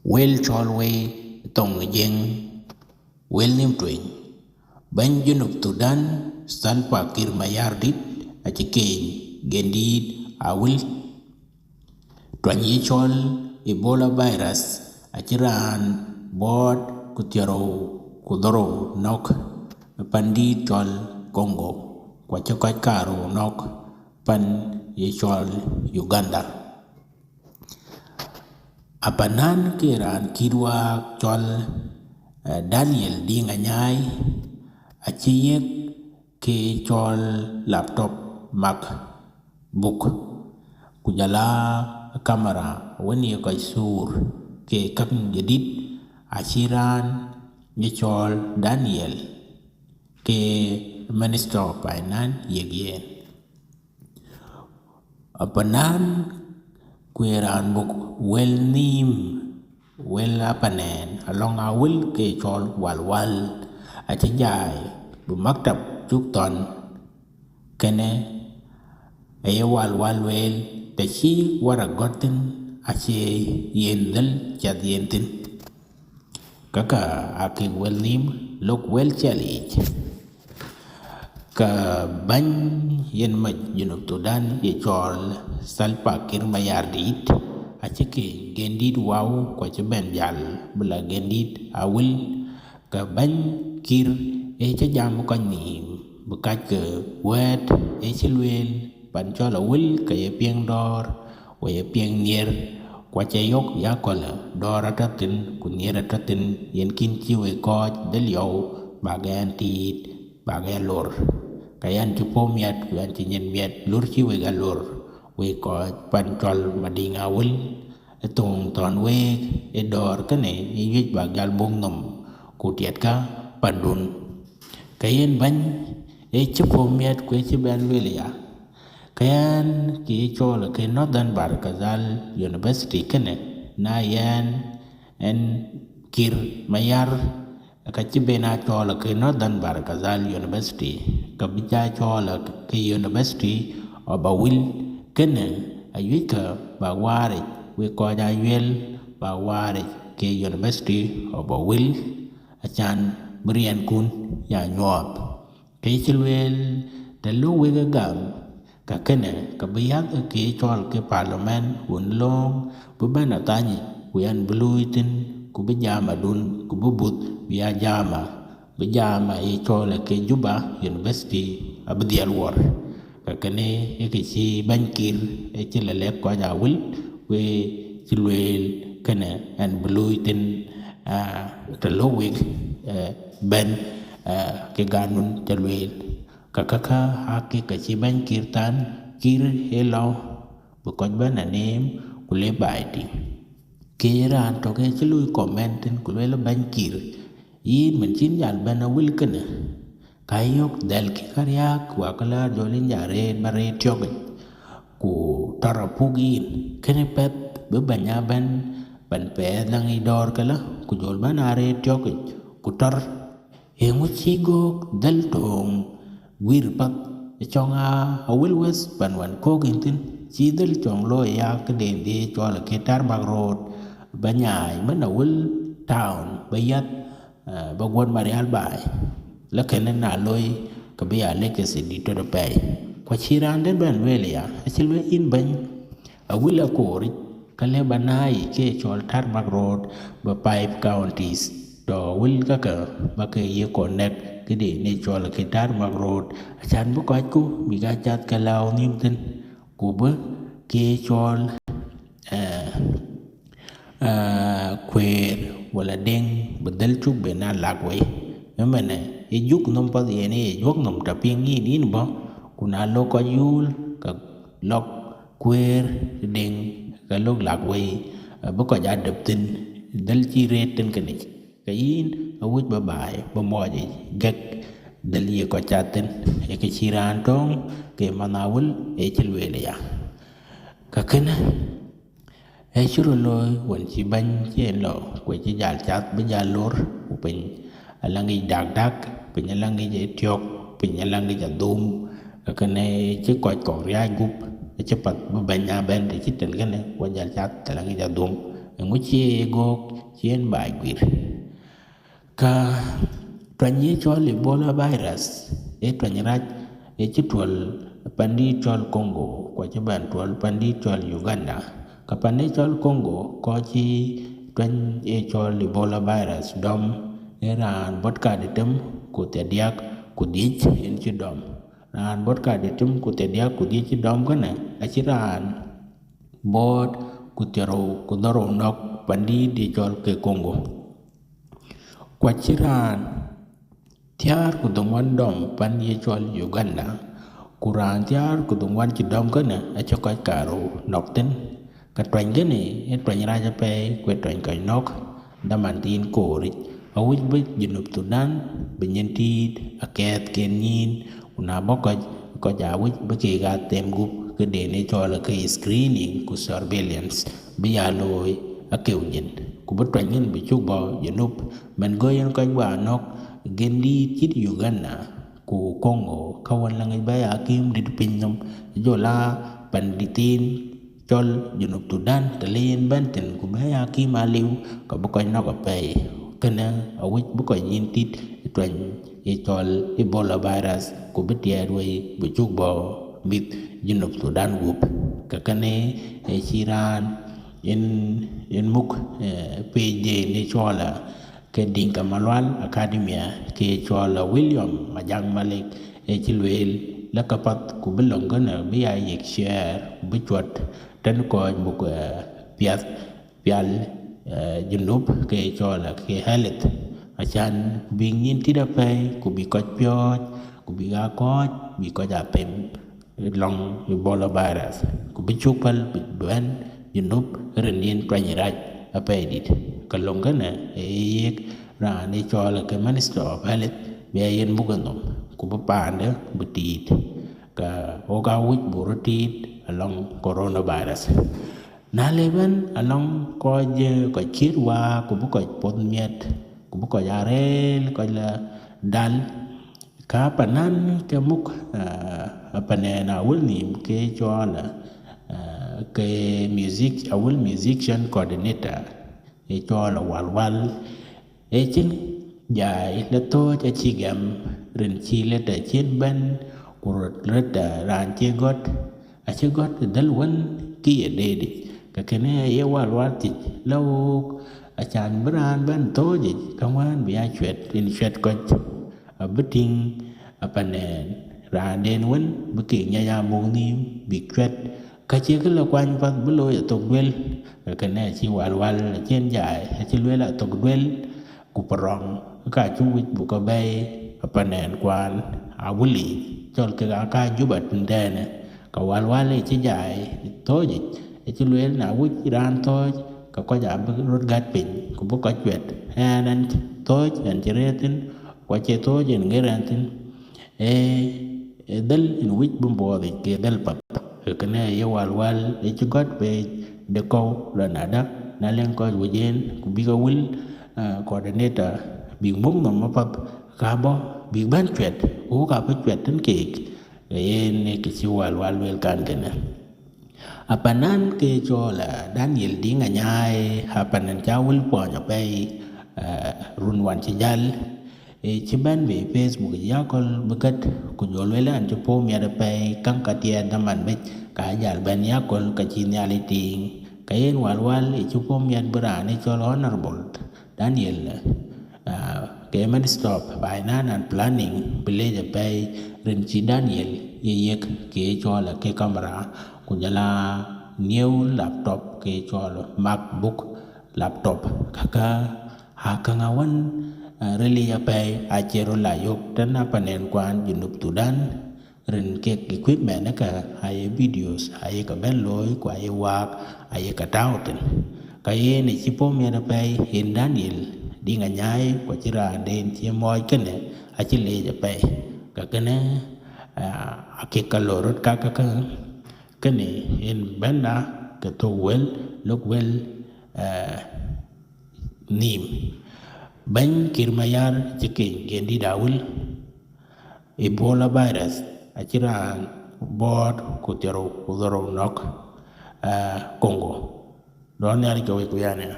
Wel Cholwe Tong Jeng Wel Nim Twin Ban Junub Sudan Salpa Kir Mayardit Achikein Gendid Awil Twanyi Chol Ebola virus Achiran Bod Kudoro Nok Pandi Chol Congo Kwachokai Karo Nok Pan Yechol Uganda Apanan kiran kirwa chol Daniel Dinganyai achiyek ke chol laptop MacBook kujala kamera weni ko sur ke kam jadid achiran ni chol Daniel ke Minister of Finance yegien apanan Kweran buk wel nim wel apanen along a wel ke chol walwal achijai bu maktab chukton kene ay walwal wel te chi wara gotin ache yendel chat yentin kaka aki wel nim lok wel chalich ka ban yen ma Junub Sudan ye chol Salpa Kir Mayardit achike gendid wow kwa ben jal bula gendid awil ka ban kir e cha jam ko ni bukat ke wet e chilwel ban chol awil ka ye pieng dor wa ye pieng nier kwa cha yok ya kola dor atatin kun nier atatin yen kin chiwe ko del yo bagan tit bagan lor kayan chupo miat kuyan tinyen miat lur chiwe galur we ko pantol madinga wil tung ton we edor kane yit bagal bong nom kutiat ka pandun kayen ban e chupo miat ku chiban welia kayan ki chol ke Northern Barkazal University kane na yan en kir mayar ka chibena chol ke Northern Barkazal University ka bija chol ke University of Awil kene ayuika ba ware we ko ja yel ba ware ke University of Awil achan brian kun ya nyop ke chilwel de lu we gam ka kene ka biyak ke chol ke parliament un long bu bana tani ku yan bluitin ku bijama dun ku bubut biya jama e chol ke Juba University abdial war kene yake ci bankir e ci la lek ko jawul we ci luel kene en bluitin to lowik ben ke ganun te luel kakaka haki ka ci bankir tan kir helo bu ko bana nem ku le bayti kiran to ke ci luy commentin ku le bankir yi men cin jal bana wil kene kayok del ki karyak wakala jolin jare bare tioge ku tarapugin kene pet be banya ban pe lang idor kala ku jol banare tioge ku tar e nguchigo del tong wir pat chonga awil wes ban wan ko gintin chi del chong lo ya ke de de chol ke tar bag road banyai man awil town bayat bagwan marial bai la kene na loy ka biya legacy di to pay ko chirande ben welia achilwe in ban awila kori kale banai ke chol tar mag road ba 5 counties to wil kaka ba ke ye connect ke de ne chol ke tar mag road achan bu ko ku mi ga chat kalaw nim ten ku ba ke chol kwer wala deng bedel chu be na lagwe memene e juk nom pa yene e juk nom ta pingi din ba kuna lo ko yul ka lok kwer ding ka lok lagwe ba ko ja dep tin dal ci reten kene kayin awuj ba bay ba moje gek dal ye ko chaten e ke chiran tong ke manawul e chilwele ya ka kana e churo loy won ci ban ci lo ko ci jal chat ba jalor upin alangi dak penyalangi je tiok penyalangi je dum kene ci ko ria gup cepat banya ben de ci tel gene wajal chat talangi ja dum nguchi go chien bai gwir ka twanye chol Ebola virus twany rach chitwal pandi chol Congo kwa chaban twal pandi chol Uganda ka pandi chol Congo ko chi twany chol Ebola virus dom ran botka ditem ku te diak ku dich en chi dom ran botka ditem ku te diak ku dich dom kana achiran bot ku tero ku doro nok pandi di chol ke Congo kwa chiran tiar ku dongwan dom pandi chol Uganda kuran tiar ku dongwan chi dom kana achokai karo nokten ka twany gene twany raja pe ku twany kai nok daman tin korit awit bit junub Sudan benyentit aket kenin una bokoj ko jawit beke ga tem gup ke dene chola ke screening ku surveillance biya loy akewnyen ku betwany ngin bi chukbo junub men goyen ko wa nok gendi chit Uganda ku Congo kawan langai baya akim dit pinyom jola panditin chol junub Sudan telen benten ku baya akim aliu ka bokoj nok apay kena awit bukoy yintit twany chol Ebola virus ku betia ruai bujuk bo mit junub Sudan gup kakane chiran in muk PJ ni chola ke Dinka Malwal Academia ke chola William Majang Malik chilwel lakapat ku belong gana biya yek share bichwat tan ko muk piat pial junub ke chola ke halit achan bingin tidak pay ku bi koj pyoj ku bi ga koj bi ko ja pem long Ebola virus ku bi chupal ben junub renin twany raj apay dit kalong kana yek ra ne chola ke minister of health be yen muganom ku ba pande betit ka oga wit burutit along coronavirus na leben along ko je ko chirwa ku bu ko pon miet ku bu ko yarel ko la dal ka panan ke muk panena wulni ke chola ke music awul musician coordinator chola walwal chin jai la to cha chigam rin chi le ta chen ban kurut reta ran che got a che got dal wan ki de ka kene ye walwal ti lo a chan bran ban to ji kawan bi a chwet in chwet ko a biting a panen ran den wan bi ki nya ya mong ni bi chwet ka che ka la kwan pat bu lo ya tok wel ka kene chi walwal chen jai chi le la tok wel ku prong ka chu wit bu ko bay a panen kwan a wuli chol ke ka jubat ndene ka walwal chi jai to ji ci luel na wuc ran toj ka ko ja rot gat pin ku bu ko chwet hanan toj en jiretin ko che toj en gerantin dal in wuc bu mbodi ke dal pap ke ne ye wal ci got be de ko la nada na len ko wujen ku bi ko wul coordinator bi mum no pap ka bo bi ban chwet ku ka ba chwet tin ke ne ke ci wal wel kan gena apanan ke chola Daniel dinga nyai apanan chawul po nya bay runwan chijal chiban be Facebook yakol bukat ku jolwela an po mi ada pay kam katia daman be ka jal ban yakol ka chinality kayen walwal chupo mi ad brane chol honorable Daniel ke man stop by nan and planning bele pay rin chi Daniel yek ke chola ke kamera kunjala new laptop ke chol MacBook laptop kaka hakangawan really apay achero layok tana panen kwan junub Sudan ren ke equipment ka ay videos ay ka belloy ko ay wak ay ka tauten kay ni chipo mi na pay in Daniel di nga nyai ko chira den chi moy kene achile ja pay ka kene akikalorot kaka kene in benda ke to well look well nim ban kirmayar jike gendi dawul Ebola virus achira bot kutero kudoro nok Congo don ne ari ko we ko yana